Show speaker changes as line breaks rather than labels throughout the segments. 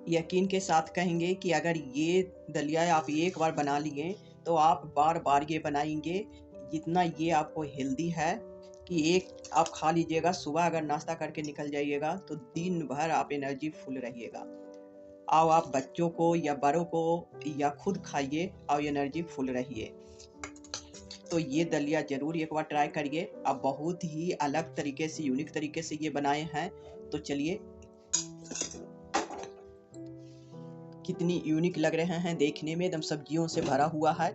यकीन के साथ कहेंगे कि अगर ये दलिया आप एक बार बना लिए तो आप बार बार ये बनाएंगे। जितना ये आपको हेल्दी है कि एक आप खा लीजिएगा, सुबह अगर नाश्ता करके निकल जाइएगा तो दिन भर आप एनर्जी फुल रहिएगा। आओ आप बच्चों को या बड़ों को या खुद खाइए और एनर्जी फुल रहिए। तो ये दलिया ज़रूर एक बार ट्राई करिए। आप बहुत ही अलग तरीके से, यूनिक तरीके से ये बनाए हैं। तो चलिए, कितनी यूनिक लग रहे हैं देखने में, एकदम सब्जियों से भरा हुआ है।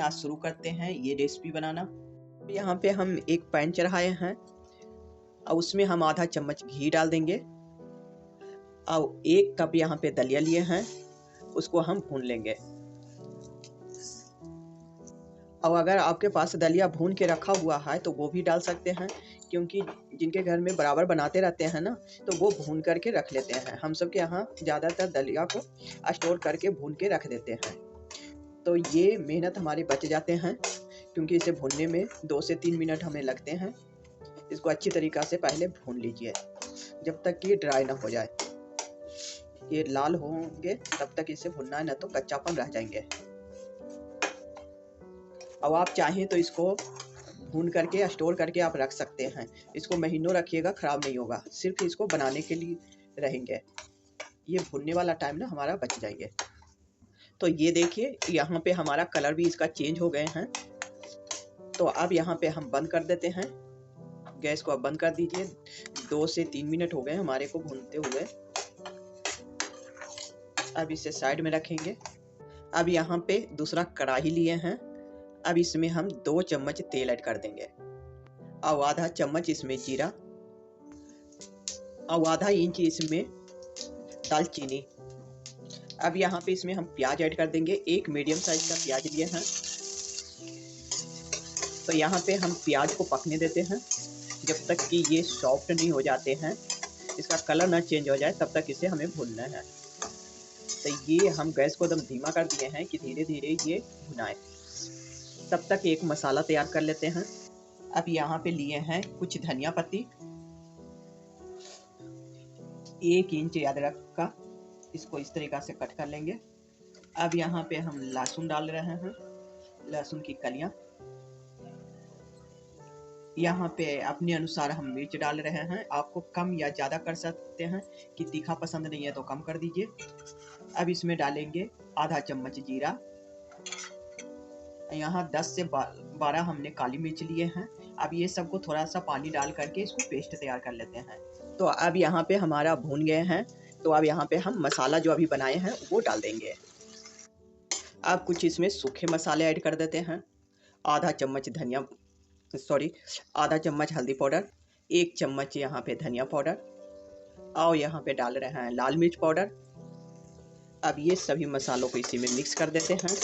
आज शुरू करते हैं ये रेसिपी बनाना। यहाँ पे हम एक पैन चढ़ाए हैं और उसमें हम आधा चम्मच घी डाल देंगे और 1 कप यहाँ पे दलिया लिए हैं, उसको हम भून लेंगे। और अगर आपके पास दलिया भून के रखा हुआ है तो वो भी डाल सकते हैं, क्योंकि जिनके घर में बराबर बनाते रहते हैं ना, तो वो भून करके रख लेते हैं। हम सब के यहाँ ज़्यादातर दलिया को स्टोर करके भून के रख देते हैं, तो ये मेहनत हमारे बच जाते हैं, क्योंकि इसे भूनने में 2 से 3 मिनट हमें लगते हैं। इसको अच्छी तरीक़ा से पहले भून लीजिए जब तक कि ड्राई ना हो जाए। ये लाल होंगे तब तक इसे भूनना है, ना तो कच्चापन रह जाएंगे। अब आप चाहें तो इसको भून करके स्टोर करके आप रख सकते हैं। इसको महीनों रखिएगा, ख़राब नहीं होगा। सिर्फ इसको बनाने के लिए रहेंगे। ये भूनने वाला टाइम ना हमारा बच जाएंगे। तो ये देखिए, यहाँ पे हमारा कलर भी इसका चेंज हो गए हैं। तो अब यहाँ पे हम बंद कर देते हैं। गैस को अब बंद कर दीजिए। 2 से 3 मिनट हो गए हमारे को भूनते हुए। अब इसे साइड में रखेंगे। अब यहाँ पे दूसरा कढ़ाई लिए हैं। अब इसमें हम 2 चम्मच तेल ऐड कर देंगे और आधा चम्मच इसमें जीरा और आधा इंच इसमें दालचीनी। अब यहाँ पे इसमें हम प्याज ऐड कर देंगे। 1 मीडियम साइज का प्याज लिए हैं। तो यहाँ पे हम प्याज को पकने देते हैं जब तक कि ये सॉफ्ट नहीं हो जाते हैं, इसका कलर ना चेंज हो जाए, तब तक इसे हमें भूनना है। तो ये हम गैस को एकदम धीमा कर दिए हैं कि धीरे धीरे ये भुनाए। तब तक एक मसाला तैयार कर लेते हैं। अब यहाँ पे लिए हैं कुछ धनिया पत्ती, 1 इंच अदरक का, इसको इस तरीक़ा से कट कर लेंगे। अब यहाँ पे हम लहसुन डाल रहे हैं, लहसुन की कलियाँ। यहाँ पे अपने अनुसार हम मिर्च डाल रहे हैं। आपको कम या ज़्यादा कर सकते हैं, कि तीखा पसंद नहीं है तो कम कर दीजिए। अब इसमें डालेंगे आधा चम्मच जीरा। यहाँ 10 से 12 हमने काली मिर्च लिए हैं। अब ये सबको थोड़ा सा पानी डाल करके इसको पेस्ट तैयार कर लेते हैं। तो अब यहाँ पे हमारा भून गए हैं। तो अब यहाँ पे हम मसाला जो अभी बनाए हैं वो डाल देंगे। अब कुछ इसमें सूखे मसाले ऐड कर देते हैं। आधा चम्मच हल्दी पाउडर, 1 चम्मच यहाँ पे धनिया पाउडर और यहाँ पे डाल रहे हैं लाल मिर्च पाउडर। अब ये सभी मसालों को इसी में मिक्स कर देते हैं।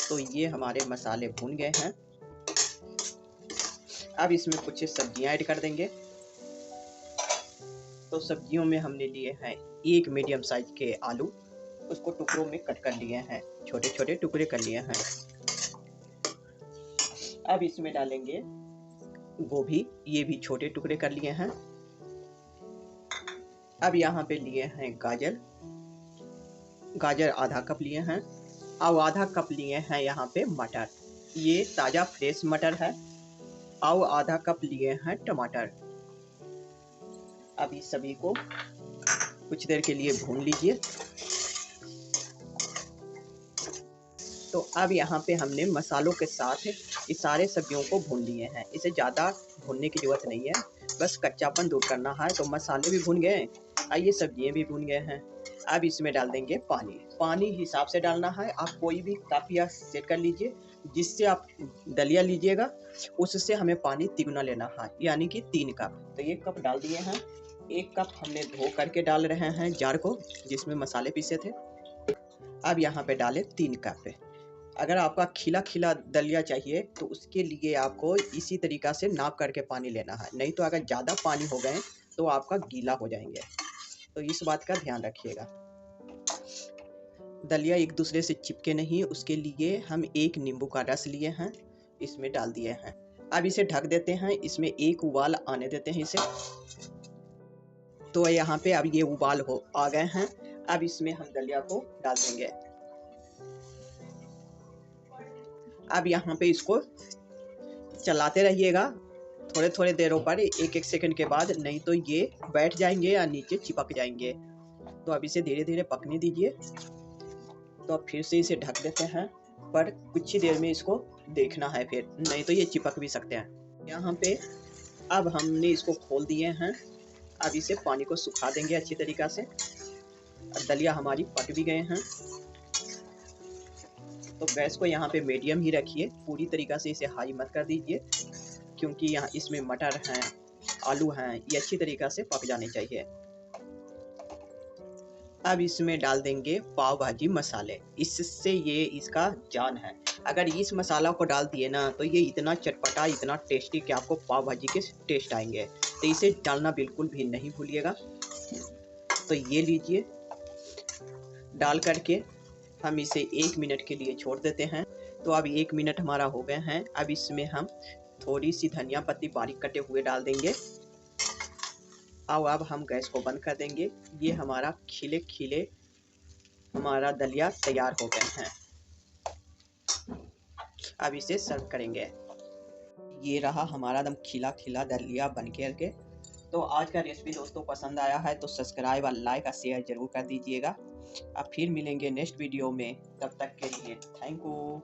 तो ये हमारे मसाले भून गए हैं। अब इसमें कुछ सब्जियां ऐड कर देंगे। तो सब्जियों में हमने लिए हैं 1 मीडियम साइज के आलू, उसको टुकड़ों में कट कर लिए हैं, छोटे छोटे टुकड़े कर लिए हैं। अब इसमें डालेंगे गोभी, ये भी छोटे टुकड़े कर लिए हैं। अब यहाँ पे लिए हैं गाजर आधा कप लिए हैं और आधा कप लिए हैं यहाँ पे मटर, ये ताज़ा फ्रेश मटर है। और आधा कप लिए हैं टमाटर। अब इस सभी को कुछ देर के लिए भून लीजिए। तो अब यहाँ पे हमने मसालों के साथ इस सारे सब्जियों को भून लिए हैं। इसे ज़्यादा भूनने की ज़रूरत नहीं है, बस कच्चापन दूर करना है। तो मसाले भी भून गए और ये सब्जियाँ भी भून गए हैं। अब इसमें डाल देंगे पानी हिसाब से डालना है। आप कोई भी कप या सेट कर लीजिए, जिससे आप दलिया लीजिएगा उससे हमें पानी तिगुना लेना है, यानी कि 3 कप। तो 1 कप डाल दिए हैं। 1 कप हमने धो करके डाल रहे हैं जार को, जिसमें मसाले पीसे थे। अब यहाँ पे डालें 3 कप। अगर आपका खिला खिला दलिया चाहिए तो उसके लिए आपको इसी तरीक़ा से नाप करके पानी लेना है, नहीं तो अगर ज़्यादा पानी हो गए तो आपका गीला हो जाएंगे। तो इस बात का ध्यान रखिएगा। दलिया एक दूसरे से चिपके नहीं, उसके लिए हम 1 नींबू का रस लिए हैं, इसमें डाल दिए हैं। अब इसे ढक देते हैं, इसमें 1 उबाल आने देते हैं इसे। तो यहाँ पे अब ये उबाल हो आ गए हैं। अब इसमें हम दलिया को डाल देंगे। अब यहाँ पे इसको चलाते रहिएगा थोड़े थोड़े देरों पर, एक एक सेकंड के बाद, नहीं तो ये बैठ जाएंगे या नीचे चिपक जाएंगे। तो अब इसे धीरे धीरे पकने दीजिए। तो अब फिर से इसे ढक देते हैं, पर कुछ ही देर में इसको देखना है, फिर नहीं तो ये चिपक भी सकते हैं। यहाँ पे अब हमने इसको खोल दिए हैं। अब इसे पानी को सुखा देंगे अच्छी तरीक़ा से। दलिया हमारी पक भी गए हैं। तो गैस को यहाँ पे मीडियम ही रखिए, पूरी तरीक़ा से इसे हाई मत कर दीजिए, क्योंकि यहाँ इसमें मटर हैं, आलू हैं, ये अच्छी तरीक़ा से पक जाने चाहिए। अब इसमें डाल देंगे पाव भाजी मसाले, इससे ये इसका जान है। अगर इस मसाला को डाल दिए ना तो ये इतना चटपटा, इतना टेस्टी कि आपको पाव भाजी के टेस्ट आएंगे। तो इसे डालना बिल्कुल भी नहीं भूलिएगा। तो ये लीजिए, डाल करके हम इसे 1 मिनट के लिए छोड़ देते हैं। तो अब 1 मिनट हमारा हो गए हैं। अब इसमें हम थोड़ी सी धनिया पत्ती बारीक कटे हुए डाल देंगे। अब हम गैस को बंद कर देंगे। ये हमारा खिले खिले हमारा दलिया तैयार हो गए हैं। अब इसे सर्व करेंगे। ये रहा हमारा एकदम खिला खिला दलिया बन के। तो आज का रेसिपी दोस्तों पसंद आया है तो सब्सक्राइब और लाइक और शेयर जरूर कर दीजिएगा। अब फिर मिलेंगे नेक्स्ट वीडियो में, तब तक के लिए थैंक यू।